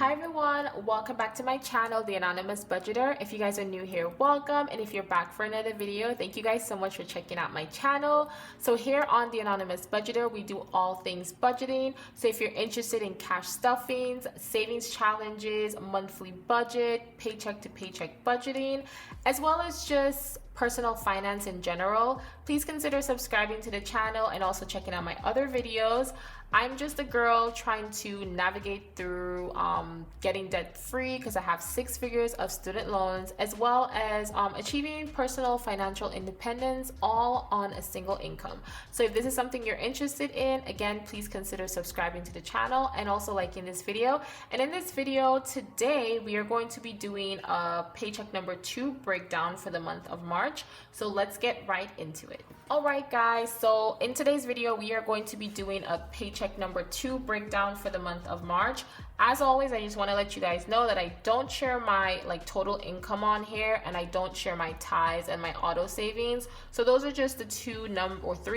Hi everyone, welcome back to my channel, The Anonymous Budgeter. If you guys are new here, welcome, and if you're back for another video, thank you guys so much for checking out my channel. So here on The Anonymous Budgeter, we do all things budgeting. So if you're interested in cash stuffings, savings challenges, monthly budget, paycheck to paycheck budgeting, as well as just personal finance in general, please consider subscribing to the channel and also checking out my other videos. I'm just a girl trying to navigate through getting debt free because I have 6 figures of student loans, as well as achieving personal financial independence, all on a single income. So if this is something you're interested in, again, please consider subscribing to the channel and also liking this video. And in this video today, we are going to be doing a paycheck number 2 breakdown for the month of March. So let's get right into it. All right, guys, so in today's video, we are going to be doing a paycheck number 2 breakdown for the month of March. As always, I just want to let you guys know that I don't share my total income on here, and I don't share my ties and my auto savings. So those are just the 3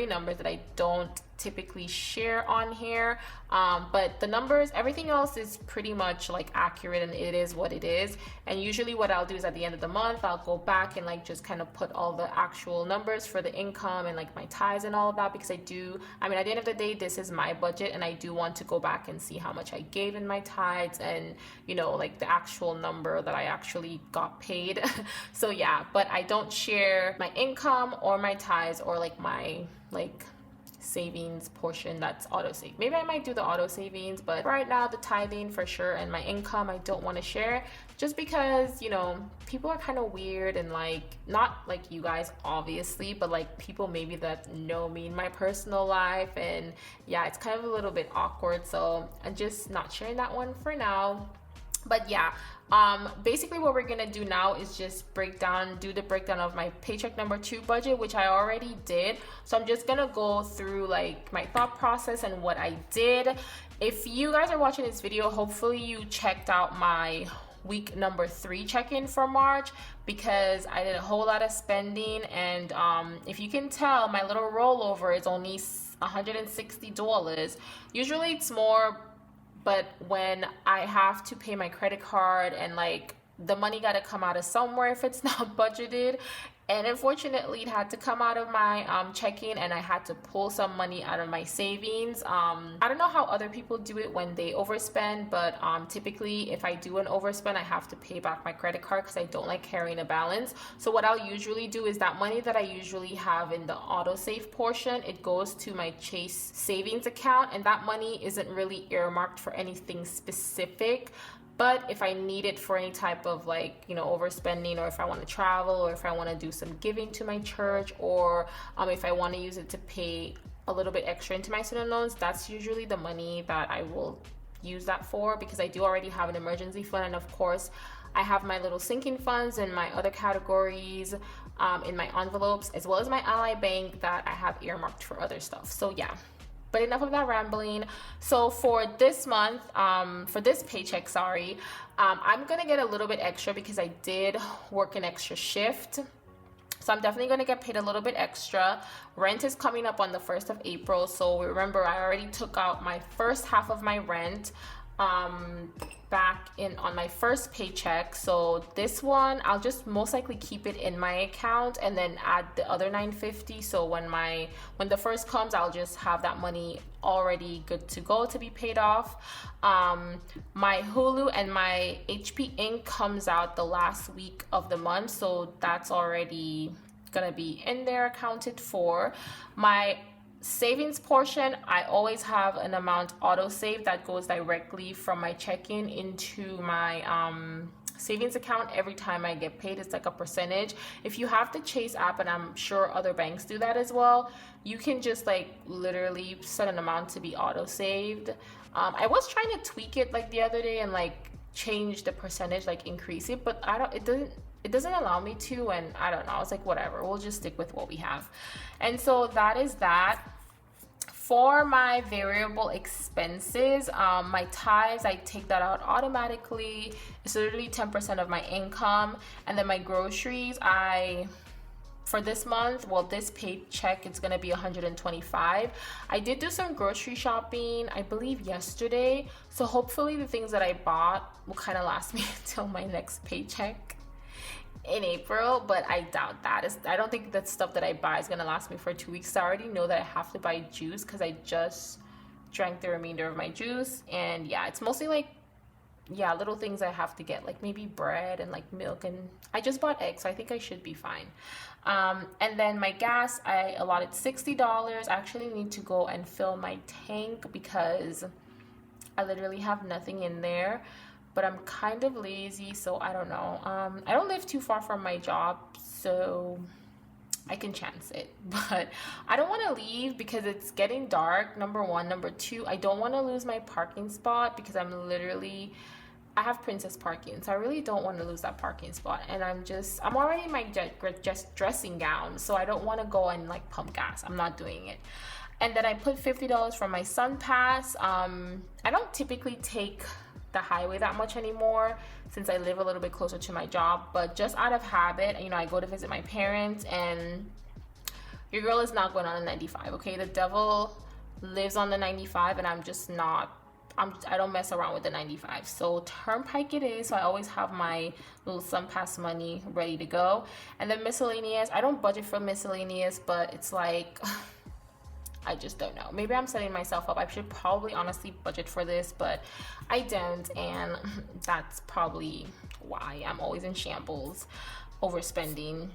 numbers that I don't typically share on here. But the numbers, everything else is pretty much accurate, and it is what it is. And usually what I'll do is at the end of the month, I'll go back and just kind of put all the actual numbers for the income and my ties and all of that, because at the end of the day, this is my budget, and I do want to go back and see how much I gave in my ties and the actual number that I actually got paid. So yeah, but I don't share my income or my ties or my savings portion that's auto save. Maybe I might do the auto savings, but right now the tithing for sure and my income I don't want to share, just because people are kind of weird, and not like you guys obviously, but people maybe that know me in my personal life, and yeah, it's kind of a little bit awkward, so I'm just not sharing that one for now. But yeah, basically what we're gonna do now is just do the breakdown of my paycheck number 2 budget, which I already did. So I'm just gonna go through my thought process and what I did. If you guys are watching this video, hopefully you checked out my week number 3 check-in for March, because I did a whole lot of spending, and if you can tell, my little rollover is only $160. Usually it's more, but when I have to pay my credit card and the money got to come out of somewhere if it's not budgeted, and unfortunately it had to come out of my checking, and I had to pull some money out of my savings. I don't know how other people do it when they overspend, but typically if I do an overspend, I have to pay back my credit card because I don't like carrying a balance. So what I'll usually do is that money that I usually have in the auto save portion, it goes to my Chase savings account, and that money isn't really earmarked for anything specific. But if I need it for any type of overspending, or if I want to travel, or if I want to do some giving to my church, or if I want to use it to pay a little bit extra into my student loans, that's usually the money that I will use that for, because I do already have an emergency fund. And of course, I have my little sinking funds and my other categories in my envelopes, as well as my Ally Bank that I have earmarked for other stuff. So yeah. But enough of that rambling. So for this month, for this paycheck, I'm gonna get a little bit extra because I did work an extra shift. So I'm definitely gonna get paid a little bit extra. Rent is coming up on the 1st of April. So remember, I already took out my first half of my rent back on my first paycheck. So this one, I'll just most likely keep it in my account and then add the other $950. So when the first comes, I'll just have that money already good to go to be paid off. My Hulu and my HP Inc. comes out the last week of the month, so that's already gonna be in there, accounted for. My savings portion, I always have an amount auto save that goes directly from my check-in into my savings account every time I get paid. It's like a percentage. If you have the Chase app, and I'm sure other banks do that as well, you can just literally set an amount to be auto saved. I was trying to tweak it the other day and change the percentage, increase it, but it doesn't allow me to, and I don't know. I was whatever, we'll just stick with what we have. And so that is that. For my variable expenses, my tithes, I take that out automatically. It's literally 10% of my income. And then my groceries, I for this month, well, this paycheck, it's gonna be 125. I did do some grocery shopping, I believe yesterday, so hopefully the things that I bought will kind of last me until my next paycheck in April, but I doubt that. I don't think that stuff that I buy is gonna last me for 2 weeks. I already know that I have to buy juice because I just drank the remainder of my juice, and yeah, it's mostly like, yeah, little things I have to get, like maybe bread and like milk, and I just bought eggs, so I think I should be fine. And then my gas, I allotted $60. I actually need to go and fill my tank because I literally have nothing in there, but I'm kind of lazy, so I don't know. I don't live too far from my job, so I can chance it, but I don't want to leave because it's getting dark, number one. Number two, I don't want to lose my parking spot because I have princess parking, so I really don't want to lose that parking spot. And I'm already in my just dressing gown, so I don't want to go and like pump gas. I'm not doing it. And then I put $50 for my sun pass. I don't typically take the highway that much anymore since I live a little bit closer to my job, but just out of habit, you know, I go to visit my parents, and your girl is not going on the 95, okay? The devil lives on the 95, and I'm just not. I don't mess around with the 95. So Turnpike it is. So I always have my little sun pass money ready to go. And then miscellaneous, I don't budget for miscellaneous, but it's like I just don't know. Maybe I'm setting myself up. I should probably honestly budget for this, but I don't, and that's probably why I'm always in shambles, overspending.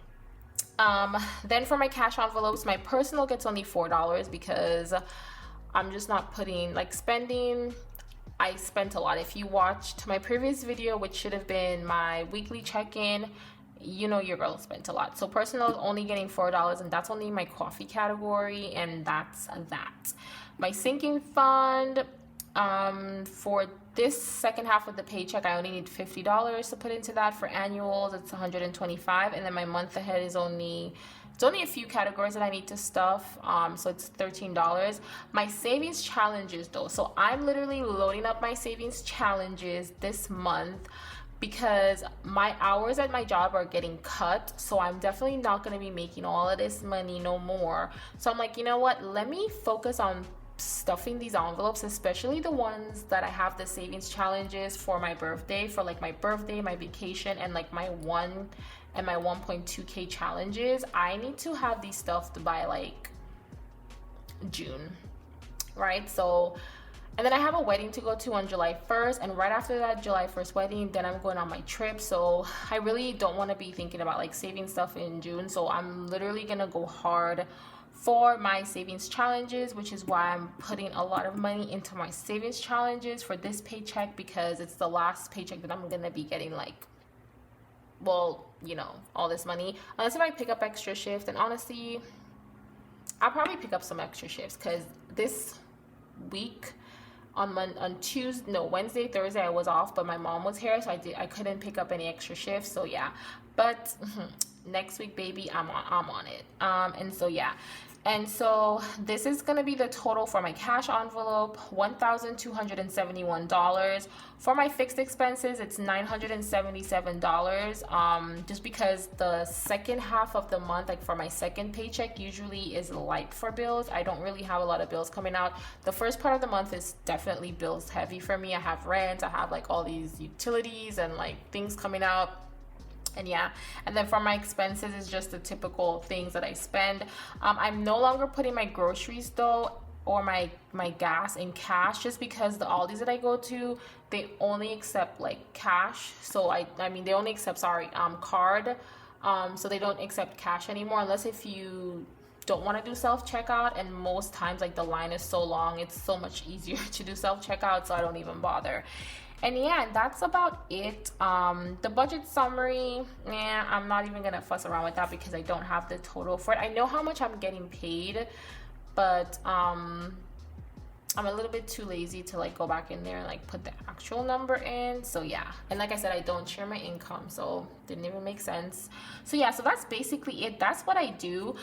Then for my cash envelopes, my personal gets only $4 because I'm just not putting, like, spending. I spent a lot. If you watched my previous video, which should have been my weekly check-in, you know your girl spent a lot. So personal is only getting $4, and that's only my coffee category, and that's that. My sinking fund, for this second half of the paycheck, I only need $50 to put into that. For annuals, it's $125, and then my month ahead is only a few categories that I need to stuff, so it's $13. My savings challenges though, so I'm literally loading up my savings challenges this month because my hours at my job are getting cut, so I'm definitely not going to be making all of this money no more. So I'm like, you know what, let me focus on stuffing these envelopes, especially the ones that I have the savings challenges for my birthday, for like my birthday, my vacation, and like my 1.2K challenges. I need to have these stuffed by like June, right? So, and then I have a wedding to go to on July 1st, and right after that July 1st wedding, then I'm going on my trip. So I really don't want to be thinking about like saving stuff in June, so I'm literally gonna go hard for my savings challenges, which is why I'm putting a lot of money into my savings challenges for this paycheck, because it's the last paycheck that I'm gonna be getting, like, well, you know, all this money, unless if I pick up extra shifts. And honestly, I'll probably pick up some extra shifts because this week on Wednesday, Thursday I was off, but my mom was here, so I couldn't pick up any extra shifts. So yeah, but next week, baby, I'm on it. And so yeah. And so this is going to be the total for my cash envelope, $1,271. For my fixed expenses, it's $977. Just because the second half of the month, like for my second paycheck, usually is light for bills. I don't really have a lot of bills coming out. The first part of the month is definitely bills heavy for me. I have rent, I have like all these utilities and like things coming out. And yeah, and then for my expenses, it's just the typical things that I spend. I'm no longer putting my groceries though, or my gas in cash, just because the Aldi's that I go to, they only accept like cash. So I mean they only accept card. So they don't accept cash anymore, unless if you don't want to do self-checkout, and most times like the line is so long, it's so much easier to do self-checkout, so I don't even bother. And yeah, that's about it. The budget summary, I'm not even gonna fuss around with that because I don't have the total for it. I know how much I'm getting paid, but I'm I'm a little bit too lazy to like go back in there and like put the actual number in. So yeah, and like I said, I don't share my income, so didn't even make sense. So yeah, so that's basically it. That's what I do.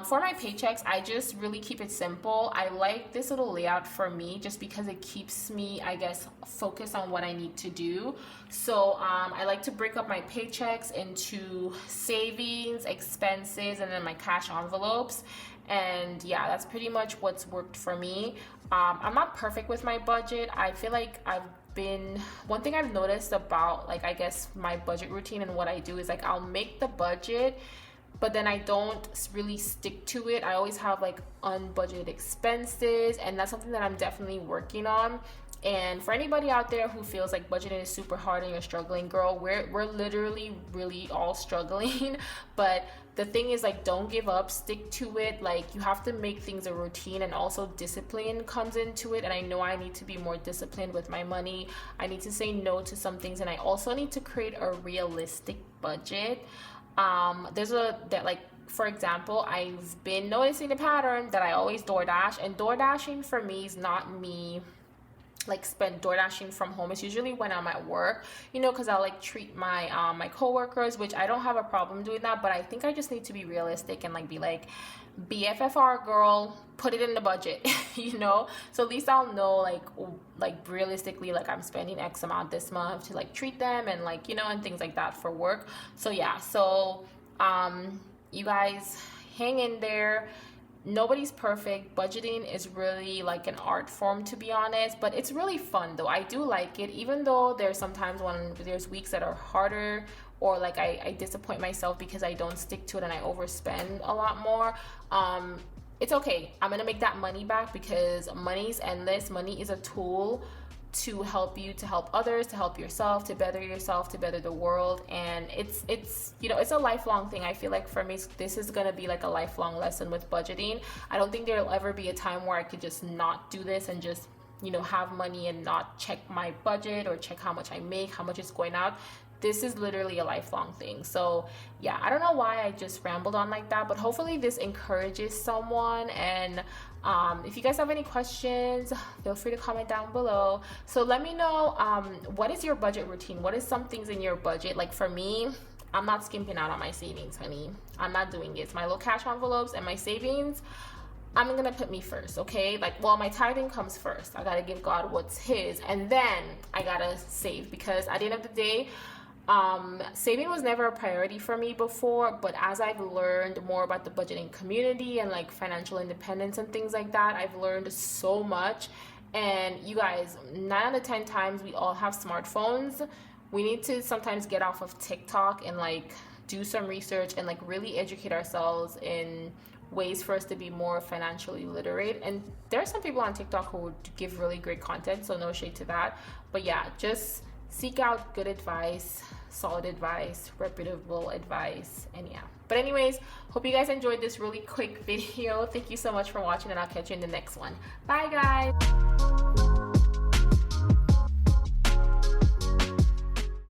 For my paychecks, I just really keep it simple. I like this little layout for me just because it keeps me, I guess, focused on what I need to do. So I like to break up my paychecks into savings, expenses, and then my cash envelopes. And yeah, that's pretty much what's worked for me. I'm not perfect with my budget. I feel like one thing I've noticed about, like, I guess my budget routine and what I do is like I'll make the budget, but then I don't really stick to it. I always have like unbudgeted expenses, and that's something that I'm definitely working on. And for anybody out there who feels like budgeting is super hard and you're struggling, girl, we're literally really all struggling. But the thing is, like, don't give up, stick to it. Like, you have to make things a routine, and also discipline comes into it. And I know I need to be more disciplined with my money. I need to say no to some things, and I also need to create a realistic budget. For example, I've been noticing the pattern that I always DoorDash, and DoorDashing for me is not me like spend DoorDashing from home. It's usually when I'm at work, because I'll like treat my my coworkers, which I don't have a problem doing that, but I think I just need to be realistic and like be like, BFFR girl, put it in the budget, so at least I'll know like realistically, like I'm spending X amount this month to like treat them and like, and things like that for work. So yeah, so you guys hang in there. Nobody's perfect. Budgeting is really like an art form, to be honest, but it's really fun though. I do like it, even though there's sometimes when there's weeks that are harder, or like I disappoint myself because I don't stick to it and I overspend a lot more. It's okay. I'm gonna make that money back, because money's endless. Money is a tool to help you, to help others, to help yourself, to better the world. And it's it's a lifelong thing. I feel like for me, this is gonna be like a lifelong lesson with budgeting. I don't think there'll ever be a time where I could just not do this and just have money and not check my budget or check how much I make, how much is going out. This is literally a lifelong thing. So yeah, I don't know why I just rambled on like that, but hopefully this encourages someone. And if you guys have any questions, feel free to comment down below. So let me know, what is your budget routine? What is some things in your budget? Like for me, I'm not skimping out on my savings, honey. I'm not doing it. It's my little cash envelopes and my savings. I'm gonna put me first, okay? Like, well, my tithing comes first. I gotta give God what's his, and then I gotta save, because at the end of the day, saving was never a priority for me before, but as I've learned more about the budgeting community and like financial independence and things like that, I've learned so much. And you guys, 9 out of 10 times we all have smartphones. We need to sometimes get off of TikTok and like do some research and like really educate ourselves in ways for us to be more financially literate. And there are some people on TikTok who give really great content, so no shade to that. But yeah, just seek out good advice, solid advice, reputable advice, and yeah. But anyways, hope you guys enjoyed this really quick video. Thank you so much for watching, and I'll catch you in the next one. Bye guys.